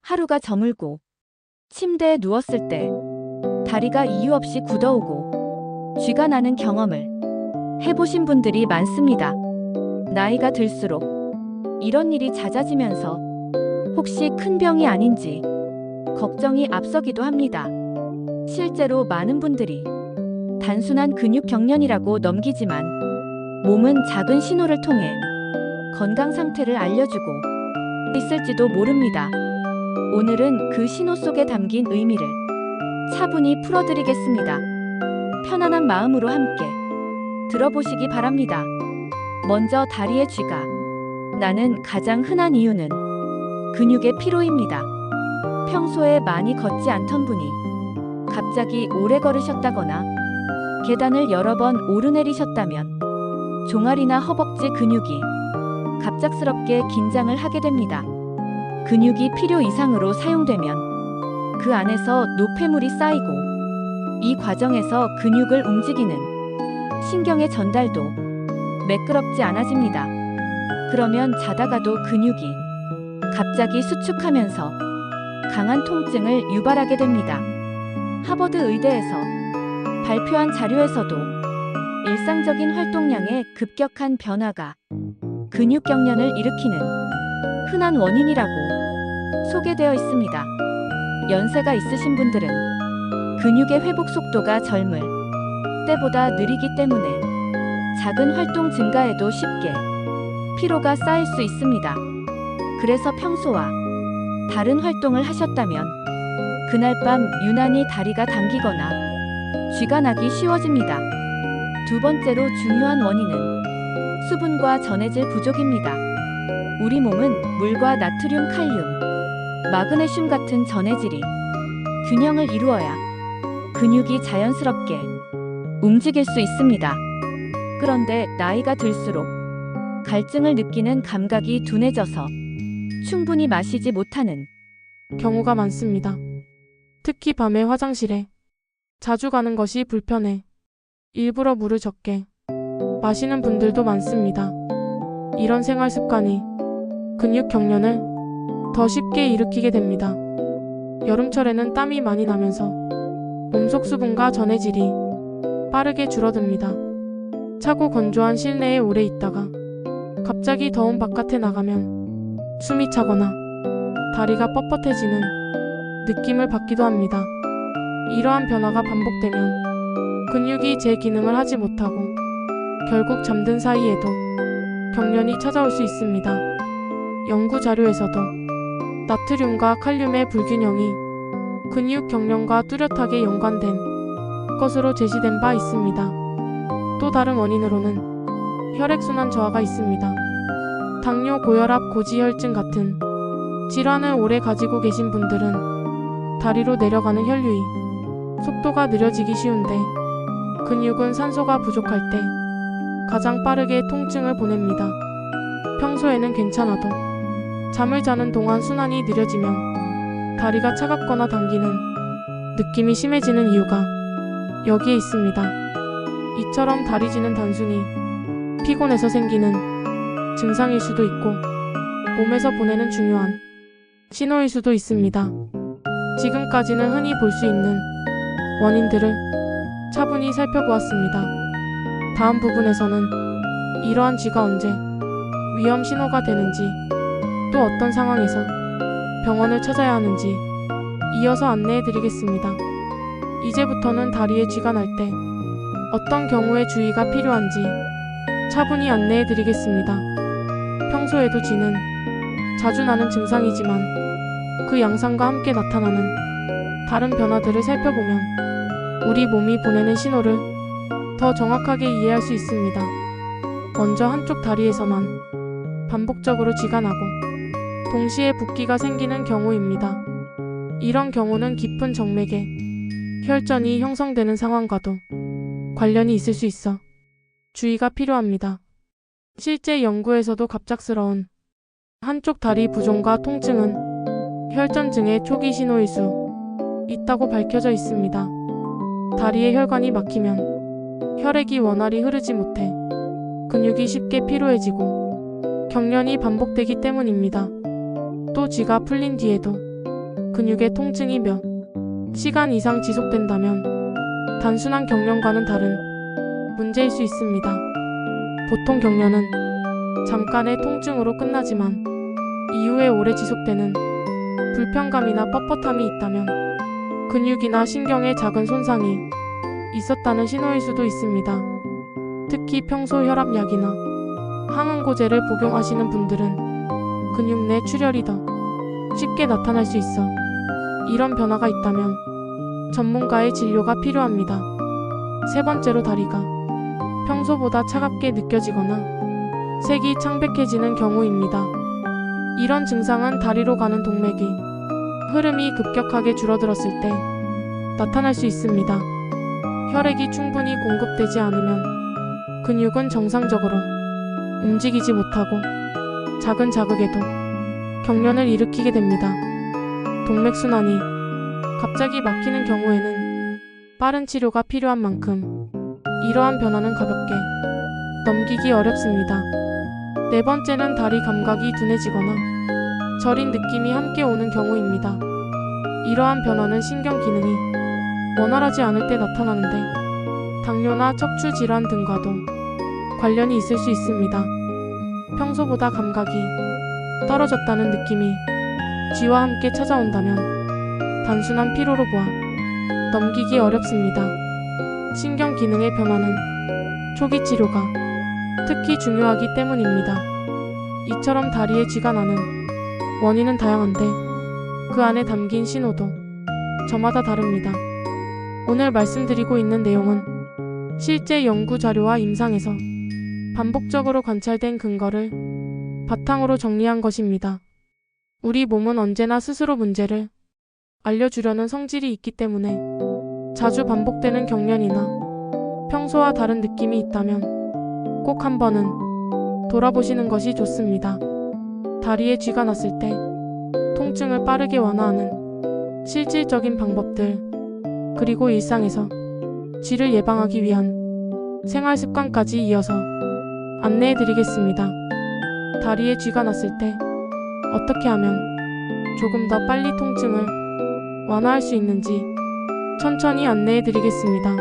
하루가 저물고 침대에 누웠을 때 다리가 이유 없이 굳어오고 쥐가 나는 경험을 해보신 분들이 많습니다. 나이가 들수록 이런 일이 잦아지면서 혹시 큰 병이 아닌지 걱정이 앞서기도 합니다. 실제로 많은 분들이 단순한 근육 경련이라고 넘기지만 몸은 작은 신호를 통해 건강 상태를 알려주고 있을지도 모릅니다. 오늘은 그 신호 속에 담긴 의미를 차분히 풀어드리겠습니다. 편안한 마음으로 함께 들어보시기 바랍니다. 먼저 다리에 쥐가 나는 가장 흔한 이유는 근육의 피로입니다. 평소에 많이 걷지 않던 분이 갑자기 오래 걸으셨다거나 계단을 여러 번 오르내리셨다면 종아리나 허벅지 근육이 갑작스럽게 긴장을 하게 됩니다. 근육이 필요 이상으로 사용되면 그 안에서 노폐물이 쌓이고 이 과정에서 근육을 움직이는 신경의 전달도 매끄럽지 않아집니다. 그러면 자다가도 근육이 갑자기 수축하면서 강한 통증을 유발하게 됩니다. 하버드 의대에서 발표한 자료에서도 일상적인 활동량의 급격한 변화가 근육 경련을 일으키는 흔한 원인이라고 소개되어 있습니다. 연세가 있으신 분들은 근육의 회복 속도가 젊을 때보다 느리기 때문에 작은 활동 증가에도 쉽게 피로가 쌓일 수 있습니다. 그래서 평소와 다른 활동을 하셨다면 그날 밤 유난히 다리가 당기거나 쥐가 나기 쉬워집니다. 두 번째로 중요한 원인은 수분과 전해질 부족입니다. 우리 몸은 물과 나트륨, 칼륨, 마그네슘 같은 전해질이 균형을 이루어야 근육이 자연스럽게 움직일 수 있습니다. 그런데 나이가 들수록 갈증을 느끼는 감각이 둔해져서 충분히 마시지 못하는 경우가 많습니다. 특히 밤에 화장실에 자주 가는 것이 불편해 일부러 물을 적게 마시는 분들도 많습니다. 이런 생활 습관이 근육 경련을 더 쉽게 일으키게 됩니다. 여름철에는 땀이 많이 나면서 몸속 수분과 전해질이 빠르게 줄어듭니다. 차고 건조한 실내에 오래 있다가 갑자기 더운 바깥에 나가면 숨이 차거나 다리가 뻣뻣해지는 느낌을 받기도 합니다. 이러한 변화가 반복되면 근육이 제 기능을 하지 못하고 결국 잠든 사이에도 경련이 찾아올 수 있습니다. 연구 자료에서도 나트륨과 칼륨의 불균형이 근육 경련과 뚜렷하게 연관된 것으로 제시된 바 있습니다. 또 다른 원인으로는 혈액순환 저하가 있습니다. 당뇨, 고혈압, 고지혈증 같은 질환을 오래 가지고 계신 분들은 다리로 내려가는 혈류의 속도가 느려지기 쉬운데 근육은 산소가 부족할 때 가장 빠르게 통증을 보냅니다. 평소에는 괜찮아도 잠을 자는 동안 순환이 느려지면 다리가 차갑거나 당기는 느낌이 심해지는 이유가 여기에 있습니다. 이처럼 다리쥐는 단순히 피곤해서 생기는 증상일 수도 있고 몸에서 보내는 중요한 신호일 수도 있습니다. 지금까지는 흔히 볼 수 있는 원인들을 차분히 살펴보았습니다. 다음 부분에서는 이러한 쥐가 언제 위험 신호가 되는지, 또 어떤 상황에서 병원을 찾아야 하는지 이어서 안내해 드리겠습니다. 이제부터는 다리에 쥐가 날 때 어떤 경우에 주의가 필요한지 차분히 안내해 드리겠습니다. 평소에도 쥐는 자주 나는 증상이지만 그 양상과 함께 나타나는 다른 변화들을 살펴보면 우리 몸이 보내는 신호를 더 정확하게 이해할 수 있습니다. 먼저 한쪽 다리에서만 반복적으로 쥐가 나고 동시에 붓기가 생기는 경우입니다. 이런 경우는 깊은 정맥에 혈전이 형성되는 상황과도 관련이 있을 수 있어 주의가 필요합니다. 실제 연구에서도 갑작스러운 한쪽 다리 부종과 통증은 혈전증의 초기 신호일 수 있다고 밝혀져 있습니다. 다리의 혈관이 막히면 혈액이 원활히 흐르지 못해 근육이 쉽게 피로해지고 경련이 반복되기 때문입니다. 또 쥐가 풀린 뒤에도 근육의 통증이 몇 시간 이상 지속된다면 단순한 경련과는 다른 문제일 수 있습니다. 보통 경련은 잠깐의 통증으로 끝나지만 이후에 오래 지속되는 불편감이나 뻣뻣함이 있다면 근육이나 신경에 작은 손상이 있었다는 신호일 수도 있습니다. 특히 평소 혈압약이나 항응고제를 복용하시는 분들은 근육 내 출혈이 더 쉽게 나타날 수 있어 이런 변화가 있다면 전문가의 진료가 필요합니다. 세 번째로 다리가 평소보다 차갑게 느껴지거나 색이 창백해지는 경우입니다. 이런 증상은 다리로 가는 동맥이 흐름이 급격하게 줄어들었을 때 나타날 수 있습니다. 혈액이 충분히 공급되지 않으면 근육은 정상적으로 움직이지 못하고 작은 자극에도 경련을 일으키게 됩니다. 동맥순환이 갑자기 막히는 경우에는 빠른 치료가 필요한 만큼 이러한 변화는 가볍게 넘기기 어렵습니다. 네 번째는 다리 감각이 둔해지거나 저린 느낌이 함께 오는 경우입니다. 이러한 변화는 신경 기능이 원활하지 않을 때 나타나는데 당뇨나 척추 질환 등과도 관련이 있을 수 있습니다. 평소보다 감각이 떨어졌다는 느낌이 쥐와 함께 찾아온다면 단순한 피로로 보아 넘기기 어렵습니다. 신경 기능의 변화는 초기 치료가 특히 중요하기 때문입니다. 이처럼 다리에 쥐가 나는 원인은 다양한데 그 안에 담긴 신호도 저마다 다릅니다. 오늘 말씀드리고 있는 내용은 실제 연구 자료와 임상에서 반복적으로 관찰된 근거를 바탕으로 정리한 것입니다. 우리 몸은 언제나 스스로 문제를 알려주려는 성질이 있기 때문에 자주 반복되는 경련이나 평소와 다른 느낌이 있다면 꼭 한 번은 돌아보시는 것이 좋습니다. 다리에 쥐가 났을 때 통증을 빠르게 완화하는 실질적인 방법들, 그리고 일상에서 쥐를 예방하기 위한 생활 습관까지 이어서 안내해 드리겠습니다. 다리에 쥐가 났을 때 어떻게 하면 조금 더 빨리 통증을 완화할 수 있는지 천천히 안내해 드리겠습니다.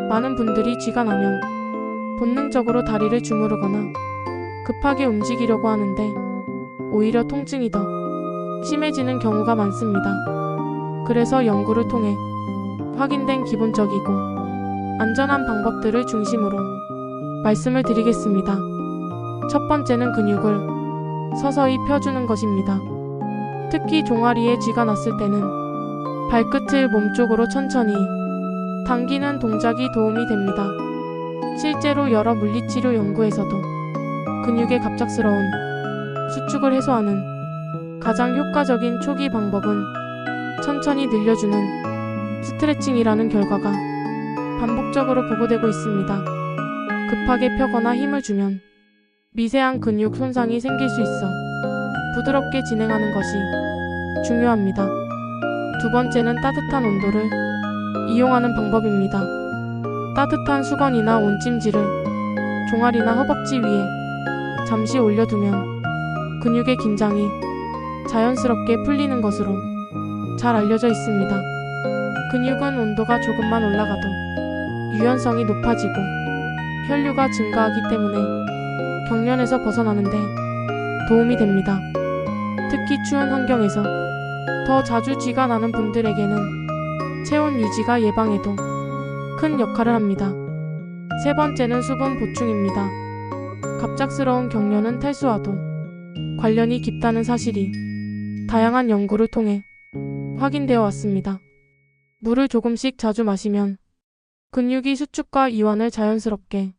많은 분들이 쥐가 나면 본능적으로 다리를 주무르거나 급하게 움직이려고 하는데 오히려 통증이 더 심해지는 경우가 많습니다. 그래서 연구를 통해 확인된 기본적이고 안전한 방법들을 중심으로 말씀을 드리겠습니다. 첫 번째는 근육을 서서히 펴주는 것입니다. 특히 종아리에 쥐가 났을 때는 발끝을 몸쪽으로 천천히 당기는 동작이 도움이 됩니다. 실제로 여러 물리치료 연구에서도 근육의 갑작스러운 수축을 해소하는 가장 효과적인 초기 방법은 천천히 늘려주는 스트레칭이라는 결과가 반복적으로 보고되고 있습니다. 급하게 펴거나 힘을 주면 미세한 근육 손상이 생길 수 있어 부드럽게 진행하는 것이 중요합니다. 두 번째는 따뜻한 온도를 이용하는 방법입니다. 따뜻한 수건이나 온찜질을 종아리나 허벅지 위에 잠시 올려두면 근육의 긴장이 자연스럽게 풀리는 것으로 잘 알려져 있습니다. 근육은 온도가 조금만 올라가도 유연성이 높아지고 혈류가 증가하기 때문에 경련에서 벗어나는데 도움이 됩니다. 특히 추운 환경에서 더 자주 쥐가 나는 분들에게는 체온 유지가 예방에도 큰 역할을 합니다. 세 번째는 수분 보충입니다. 갑작스러운 경련은 탈수와도 관련이 깊다는 사실이 다양한 연구를 통해 확인되어 왔습니다. 물을 조금씩 자주 마시면 근육이 수축과 이완을 자연스럽게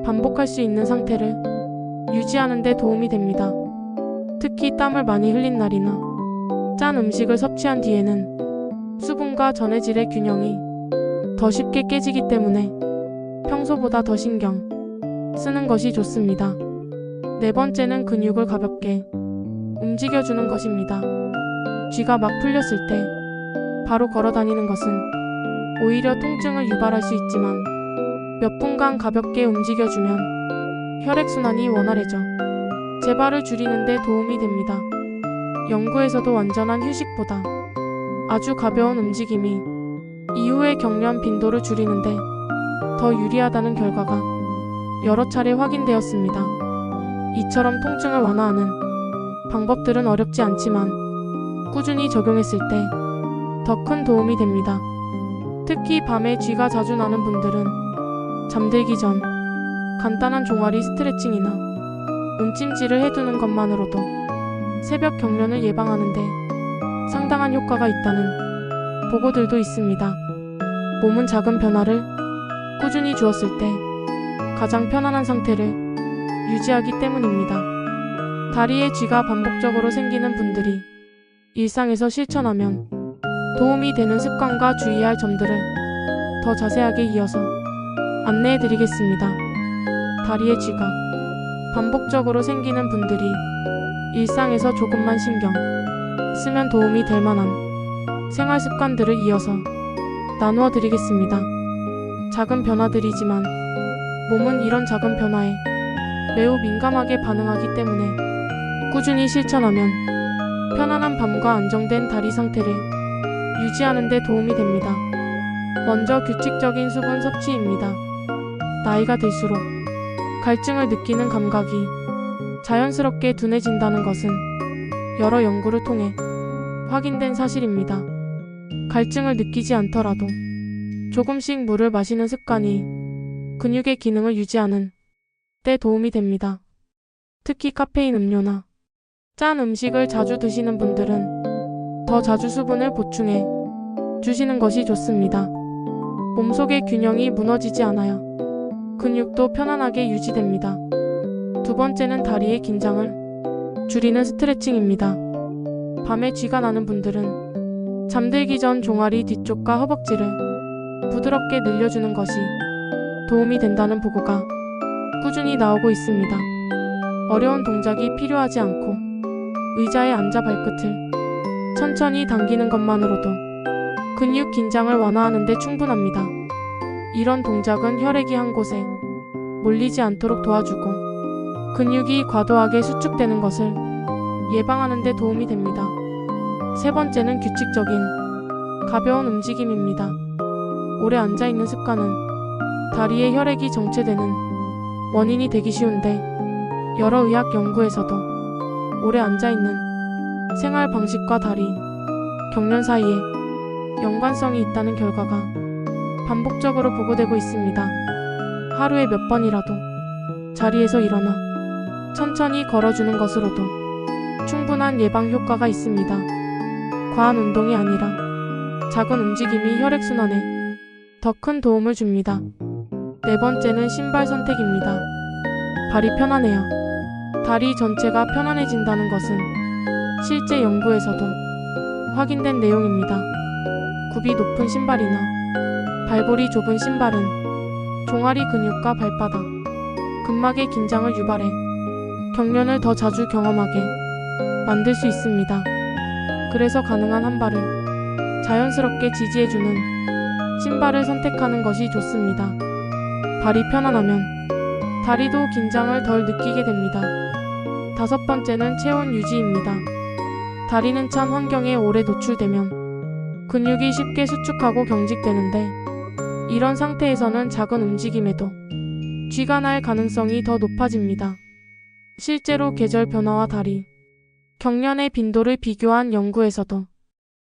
반복할 수 있는 상태를 유지하는 데 도움이 됩니다. 특히 땀을 많이 흘린 날이나 짠 음식을 섭취한 뒤에는 수분과 전해질의 균형이 더 쉽게 깨지기 때문에 평소보다 더 신경 쓰는 것이 좋습니다. 네 번째는 근육을 가볍게 움직여주는 것입니다. 쥐가 막 풀렸을 때 바로 걸어 다니는 것은 오히려 통증을 유발할 수 있지만 몇 분간 가볍게 움직여주면 혈액순환이 원활해져 재발을 줄이는 데 도움이 됩니다. 연구에서도 완전한 휴식보다 아주 가벼운 움직임이 이후의 경련 빈도를 줄이는데 더 유리하다는 결과가 여러 차례 확인되었습니다. 이처럼 통증을 완화하는 방법들은 어렵지 않지만 꾸준히 적용했을 때 더 큰 도움이 됩니다. 특히 밤에 쥐가 자주 나는 분들은 잠들기 전 간단한 종아리 스트레칭이나 온찜질을 해두는 것만으로도 새벽 경련을 예방하는데 상당한 효과가 있다는 보고들도 있습니다. 몸은 작은 변화를 꾸준히 주었을 때 가장 편안한 상태를 유지하기 때문입니다. 다리에 쥐가 반복적으로 생기는 분들이 일상에서 실천하면 도움이 되는 습관과 주의할 점들을 더 자세하게 이어서 안내해 드리겠습니다. 다리에 쥐가 반복적으로 생기는 분들이 일상에서 조금만 신경 쓰면 도움이 될 만한 생활 습관들을 이어서 나누어 드리겠습니다. 작은 변화들이지만 몸은 이런 작은 변화에 매우 민감하게 반응하기 때문에 꾸준히 실천하면 편안한 밤과 안정된 다리 상태를 유지하는 데 도움이 됩니다. 먼저 규칙적인 수분 섭취입니다. 나이가 들수록 갈증을 느끼는 감각이 자연스럽게 둔해진다는 것은 여러 연구를 통해 확인된 사실입니다. 갈증을 느끼지 않더라도 조금씩 물을 마시는 습관이 근육의 기능을 유지하는 데 도움이 됩니다. 특히 카페인 음료나 짠 음식을 자주 드시는 분들은 더 자주 수분을 보충해 주시는 것이 좋습니다. 몸속의 균형이 무너지지 않아야 근육도 편안하게 유지됩니다. 두 번째는 다리의 긴장을 줄이는 스트레칭입니다. 밤에 쥐가 나는 분들은 잠들기 전 종아리 뒤쪽과 허벅지를 부드럽게 늘려주는 것이 도움이 된다는 보고가 꾸준히 나오고 있습니다. 어려운 동작이 필요하지 않고 의자에 앉아 발끝을 천천히 당기는 것만으로도 근육 긴장을 완화하는 데 충분합니다. 이런 동작은 혈액이 한 곳에 몰리지 않도록 도와주고 근육이 과도하게 수축되는 것을 예방하는 데 도움이 됩니다. 세 번째는 규칙적인 가벼운 움직임입니다. 오래 앉아있는 습관은 다리에 혈액이 정체되는 원인이 되기 쉬운데 여러 의학 연구에서도 오래 앉아있는 생활 방식과 다리 경련 사이에 연관성이 있다는 결과가 반복적으로 보고되고 있습니다. 하루에 몇 번이라도 자리에서 일어나 천천히 걸어주는 것으로도 충분한 예방 효과가 있습니다. 과한 운동이 아니라 작은 움직임이 혈액순환에 더 큰 도움을 줍니다. 네 번째는 신발 선택입니다. 발이 편안해야 다리 전체가 편안해진다는 것은 실제 연구에서도 확인된 내용입니다. 굽이 높은 신발이나 발볼이 좁은 신발은 종아리 근육과 발바닥, 근막의 긴장을 유발해 경련을 더 자주 경험하게 만들 수 있습니다. 그래서 가능한 한 발을 자연스럽게 지지해주는 신발을 선택하는 것이 좋습니다. 발이 편안하면 다리도 긴장을 덜 느끼게 됩니다. 다섯 번째는 체온 유지입니다. 다리는 찬 환경에 오래 노출되면 근육이 쉽게 수축하고 경직되는데 이런 상태에서는 작은 움직임에도 쥐가 날 가능성이 더 높아집니다. 실제로 계절 변화와 다리 경련의 빈도를 비교한 연구에서도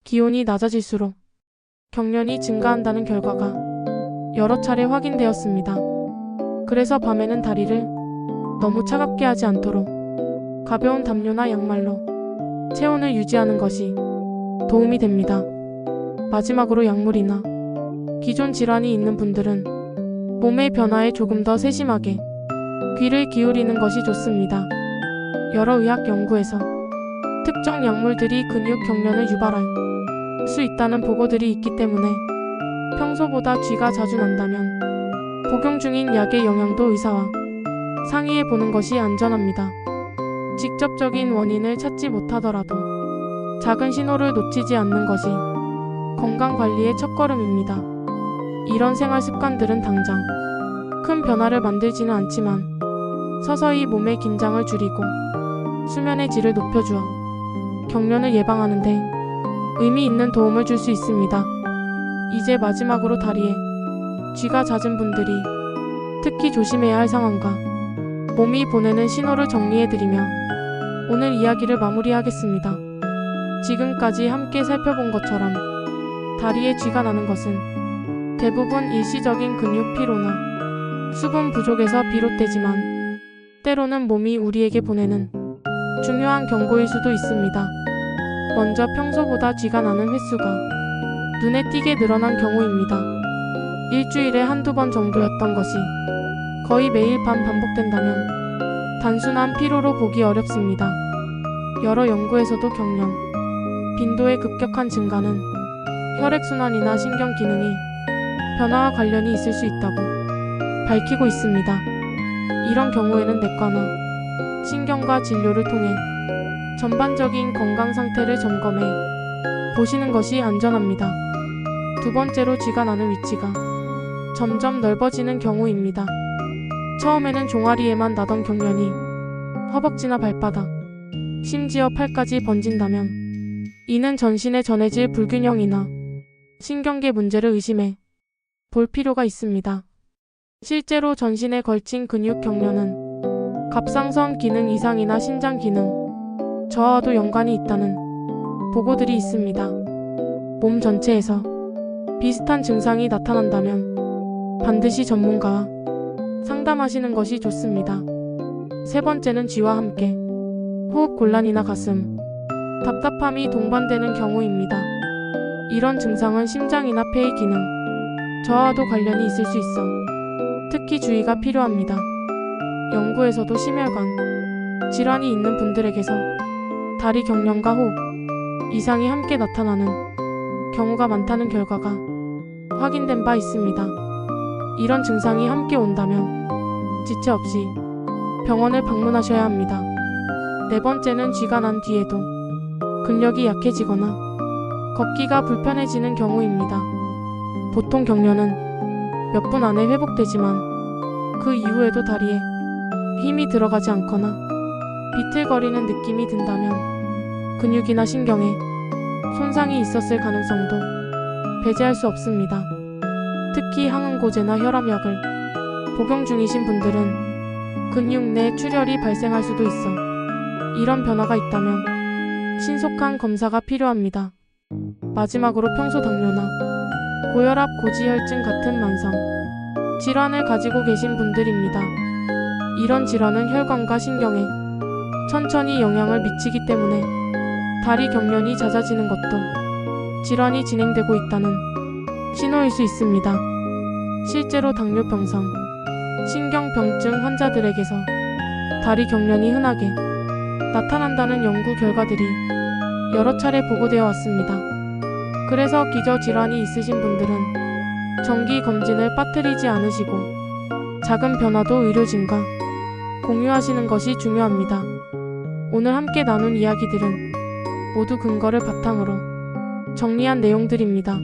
기온이 낮아질수록 경련이 증가한다는 결과가 여러 차례 확인되었습니다. 그래서 밤에는 다리를 너무 차갑게 하지 않도록 가벼운 담요나 양말로 체온을 유지하는 것이 도움이 됩니다. 마지막으로 약물이나 기존 질환이 있는 분들은 몸의 변화에 조금 더 세심하게 귀를 기울이는 것이 좋습니다. 여러 의학 연구에서 특정 약물들이 근육 경련을 유발할 수 있다는 보고들이 있기 때문에 평소보다 쥐가 자주 난다면 복용 중인 약의 영향도 의사와 상의해 보는 것이 안전합니다. 직접적인 원인을 찾지 못하더라도 작은 신호를 놓치지 않는 것이 건강관리의 첫걸음입니다. 이런 생활 습관들은 당장 큰 변화를 만들지는 않지만 서서히 몸의 긴장을 줄이고 수면의 질을 높여주어 경련을 예방하는데 의미 있는 도움을 줄 수 있습니다. 이제 마지막으로 다리에 쥐가 잦은 분들이 특히 조심해야 할 상황과 몸이 보내는 신호를 정리해드리며 오늘 이야기를 마무리하겠습니다. 지금까지 함께 살펴본 것처럼 다리에 쥐가 나는 것은 대부분 일시적인 근육 피로나 수분 부족에서 비롯되지만 때로는 몸이 우리에게 보내는 중요한 경고일 수도 있습니다. 먼저 평소보다 쥐가 나는 횟수가 눈에 띄게 늘어난 경우입니다. 일주일에 한두 번 정도였던 것이 거의 매일 밤 반복된다면 단순한 피로로 보기 어렵습니다. 여러 연구에서도 경련, 빈도의 급격한 증가는 혈액순환이나 신경 기능이 변화와 관련이 있을 수 있다고 밝히고 있습니다. 이런 경우에는 내과나 신경과 진료를 통해 전반적인 건강 상태를 점검해 보시는 것이 안전합니다. 두 번째로 쥐가 나는 위치가 점점 넓어지는 경우입니다. 처음에는 종아리에만 나던 경련이 허벅지나 발바닥, 심지어 팔까지 번진다면 이는 전신에 전해질 불균형이나 신경계 문제를 의심해 볼 필요가 있습니다. 실제로 전신에 걸친 근육 경련은 갑상선 기능 이상이나 신장 기능 저하와도 연관이 있다는 보고들이 있습니다. 몸 전체에서 비슷한 증상이 나타난다면 반드시 전문가와 상담하시는 것이 좋습니다. 세 번째는 쥐와 함께 호흡 곤란이나 가슴, 답답함이 동반되는 경우입니다. 이런 증상은 심장이나 폐의 기능 저하와도 관련이 있을 수 있어 특히 주의가 필요합니다. 연구에서도 심혈관 질환이 있는 분들에게서 다리 경련과 호흡 이상이 함께 나타나는 경우가 많다는 결과가 확인된 바 있습니다. 이런 증상이 함께 온다면 지체 없이 병원을 방문하셔야 합니다. 네 번째는 쥐가 난 뒤에도 근력이 약해지거나 걷기가 불편해지는 경우입니다. 보통 경련은 몇 분 안에 회복되지만 그 이후에도 다리에 힘이 들어가지 않거나 비틀거리는 느낌이 든다면 근육이나 신경에 손상이 있었을 가능성도 배제할 수 없습니다. 특히 항응고제나 혈압약을 복용 중이신 분들은 근육 내 출혈이 발생할 수도 있어 이런 변화가 있다면 신속한 검사가 필요합니다. 마지막으로 평소 당뇨나 고혈압, 고지혈증 같은 만성 질환을 가지고 계신 분들입니다. 이런 질환은 혈관과 신경에 천천히 영향을 미치기 때문에 다리 경련이 잦아지는 것도 질환이 진행되고 있다는 신호일 수 있습니다. 실제로 당뇨병상, 신경병증 환자들에게서 다리 경련이 흔하게 나타난다는 연구 결과들이 여러 차례 보고되어 왔습니다. 그래서 기저질환이 있으신 분들은 정기 검진을 빠뜨리지 않으시고 작은 변화도 의료진과 공유하시는 것이 중요합니다. 오늘 함께 나눈 이야기들은 모두 근거를 바탕으로 정리한 내용들입니다.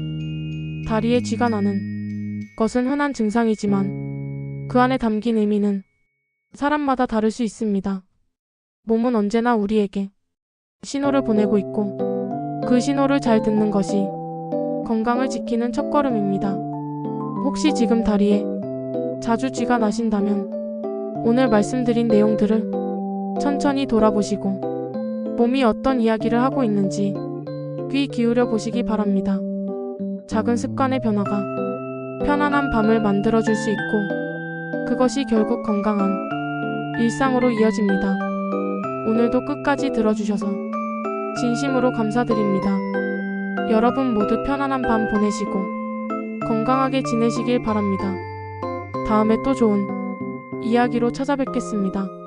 다리에 쥐가 나는 것은 흔한 증상이지만 그 안에 담긴 의미는 사람마다 다를 수 있습니다. 몸은 언제나 우리에게 신호를 보내고 있고 그 신호를 잘 듣는 것이 건강을 지키는 첫걸음입니다. 혹시 지금 다리에 자주 쥐가 나신다면 오늘 말씀드린 내용들을 천천히 돌아보시고 몸이 어떤 이야기를 하고 있는지 귀 기울여 보시기 바랍니다. 작은 습관의 변화가 편안한 밤을 만들어줄 수 있고 그것이 결국 건강한 일상으로 이어집니다. 오늘도 끝까지 들어주셔서 진심으로 감사드립니다. 여러분 모두 편안한 밤 보내시고 건강하게 지내시길 바랍니다. 다음에 또 좋은 이야기로 찾아뵙겠습니다.